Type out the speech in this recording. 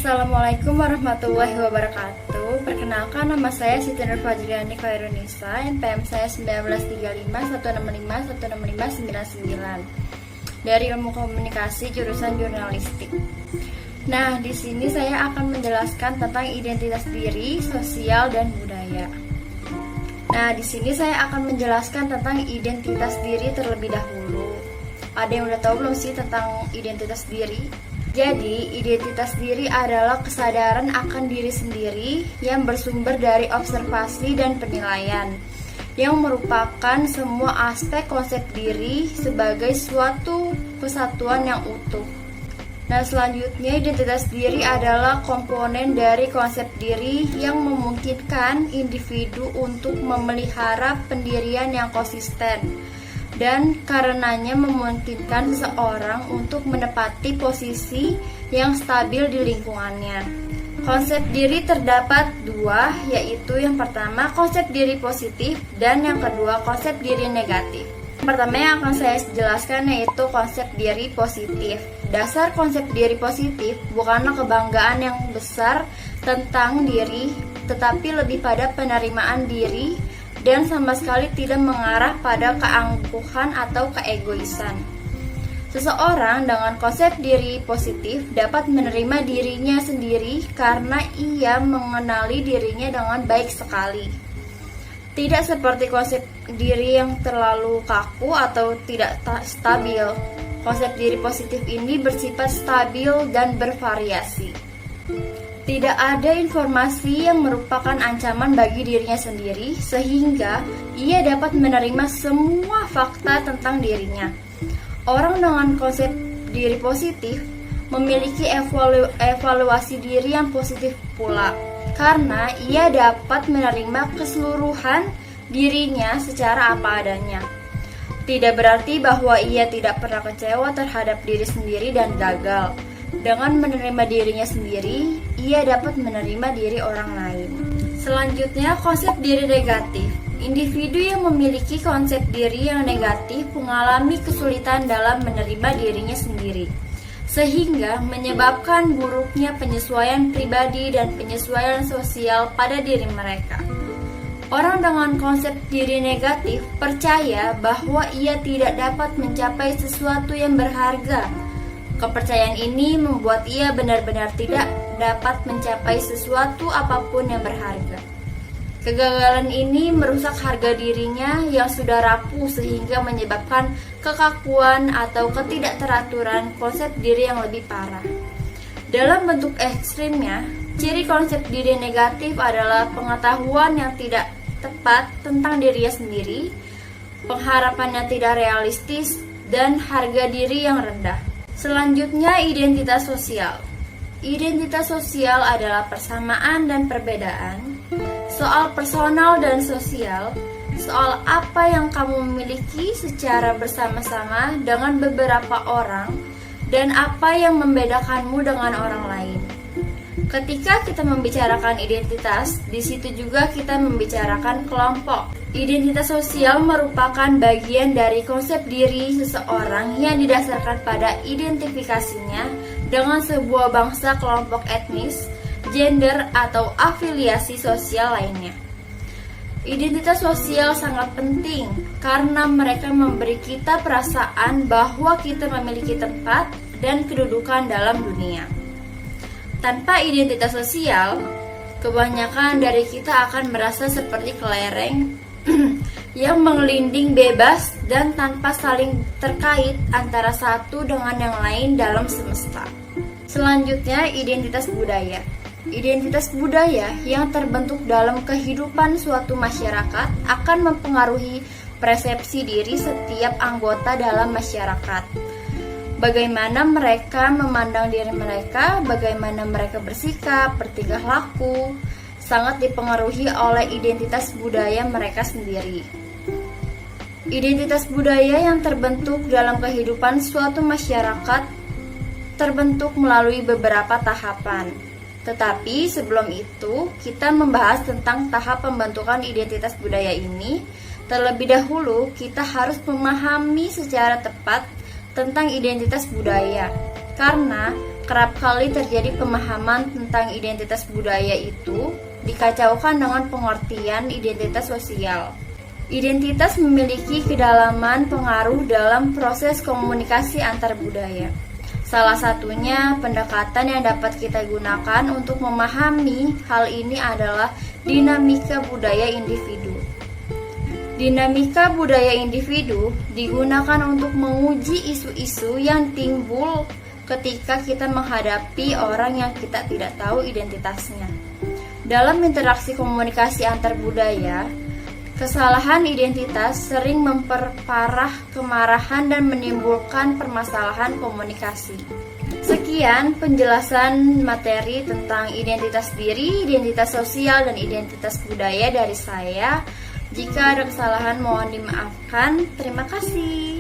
Assalamualaikum warahmatullahi wabarakatuh. Perkenalkan, nama saya Siti Nur Fajriani Khairunisa. NPM saya 1935 165 165 165 99 dari Ilmu Komunikasi jurusan Jurnalistik. Nah, di sini saya akan menjelaskan tentang identitas diri, sosial, dan budaya. Nah, di sini saya akan menjelaskan tentang identitas diri terlebih dahulu. Ada yang udah tahu belum sih tentang identitas diri? Jadi, identitas diri adalah kesadaran akan diri sendiri yang bersumber dari observasi dan penilaian, yang merupakan semua aspek konsep diri sebagai suatu kesatuan yang utuh. Nah, selanjutnya identitas diri adalah komponen dari konsep diri yang memungkinkan individu untuk memelihara pendirian yang konsisten, dan karenanya memungkinkan seseorang untuk menepati posisi yang stabil di lingkungannya. Konsep diri terdapat dua, yaitu yang pertama konsep diri positif dan yang kedua konsep diri negatif. Yang pertama yang akan saya jelaskan yaitu konsep diri positif. Dasar konsep diri positif bukanlah kebanggaan yang besar tentang diri, tetapi lebih pada penerimaan diri dan sama sekali tidak mengarah pada keangkuhan atau keegoisan. Seseorang dengan konsep diri positif dapat menerima dirinya sendiri karena ia mengenali dirinya dengan baik sekali. Tidak seperti konsep diri yang terlalu kaku atau tidak stabil. Konsep diri positif ini bersifat stabil dan bervariasi. Tidak ada informasi yang merupakan ancaman bagi dirinya sendiri, sehingga ia dapat menerima semua fakta tentang dirinya. Orang dengan konsep diri positif memiliki evaluasi diri yang positif pula, karena ia dapat menerima keseluruhan dirinya secara apa adanya. Tidak berarti bahwa ia tidak pernah kecewa terhadap diri sendiri dan gagal. Dengan menerima dirinya sendiri, ia dapat menerima diri orang lain. Selanjutnya, konsep diri negatif. Individu yang memiliki konsep diri yang negatif mengalami kesulitan dalam menerima dirinya sendiri, sehingga menyebabkan buruknya penyesuaian pribadi dan penyesuaian sosial pada diri mereka. Orang dengan konsep diri negatif percaya bahwa ia tidak dapat mencapai sesuatu yang berharga. Kepercayaan ini membuat ia benar-benar tidak dapat mencapai sesuatu apapun yang berharga. Kegagalan ini merusak harga dirinya yang sudah rapuh sehingga menyebabkan kekakuan atau ketidakteraturan konsep diri yang lebih parah. Dalam bentuk ekstrimnya, ciri konsep diri negatif adalah pengetahuan yang tidak tepat tentang dirinya sendiri, pengharapan yang tidak realistis, dan harga diri yang rendah. Selanjutnya, identitas sosial. Identitas sosial adalah persamaan dan perbedaan, soal personal dan sosial, soal apa yang kamu miliki secara bersama-sama dengan beberapa orang, dan apa yang membedakanmu dengan orang lain. Ketika kita membicarakan identitas, di situ juga kita membicarakan kelompok. Identitas sosial merupakan bagian dari konsep diri seseorang yang didasarkan pada identifikasinya dengan sebuah bangsa, kelompok etnis, gender, atau afiliasi sosial lainnya. Identitas sosial sangat penting karena mereka memberi kita perasaan bahwa kita memiliki tempat dan kedudukan dalam dunia. Tanpa identitas sosial, kebanyakan dari kita akan merasa seperti kelereng yang mengelinding bebas dan tanpa saling terkait antara satu dengan yang lain dalam semesta. Selanjutnya, identitas budaya. Identitas budaya yang terbentuk dalam kehidupan suatu masyarakat akan mempengaruhi persepsi diri setiap anggota dalam masyarakat. Bagaimana mereka memandang diri mereka, bagaimana mereka bersikap, bertingkah laku, sangat dipengaruhi oleh identitas budaya mereka sendiri. Identitas budaya yang terbentuk dalam kehidupan suatu masyarakat terbentuk melalui beberapa tahapan. Tetapi sebelum itu, kita membahas tentang tahap pembentukan identitas budaya ini. Terlebih dahulu, kita harus memahami secara tepat tentang identitas budaya. Karena kerap kali terjadi pemahaman tentang identitas budaya itu dikacaukan dengan pengertian identitas sosial. Identitas memiliki kedalaman pengaruh dalam proses komunikasi antar budaya. Salah satunya pendekatan yang dapat kita gunakan untuk memahami hal ini adalah dinamika budaya individu. Dinamika budaya individu digunakan untuk menguji isu-isu yang timbul ketika kita menghadapi orang yang kita tidak tahu identitasnya. Dalam interaksi komunikasi antar budaya, kesalahan identitas sering memperparah kemarahan dan menimbulkan permasalahan komunikasi. Sekian penjelasan materi tentang identitas diri, identitas sosial, dan identitas budaya dari saya. Jika ada kesalahan mohon dimaafkan. Terima kasih.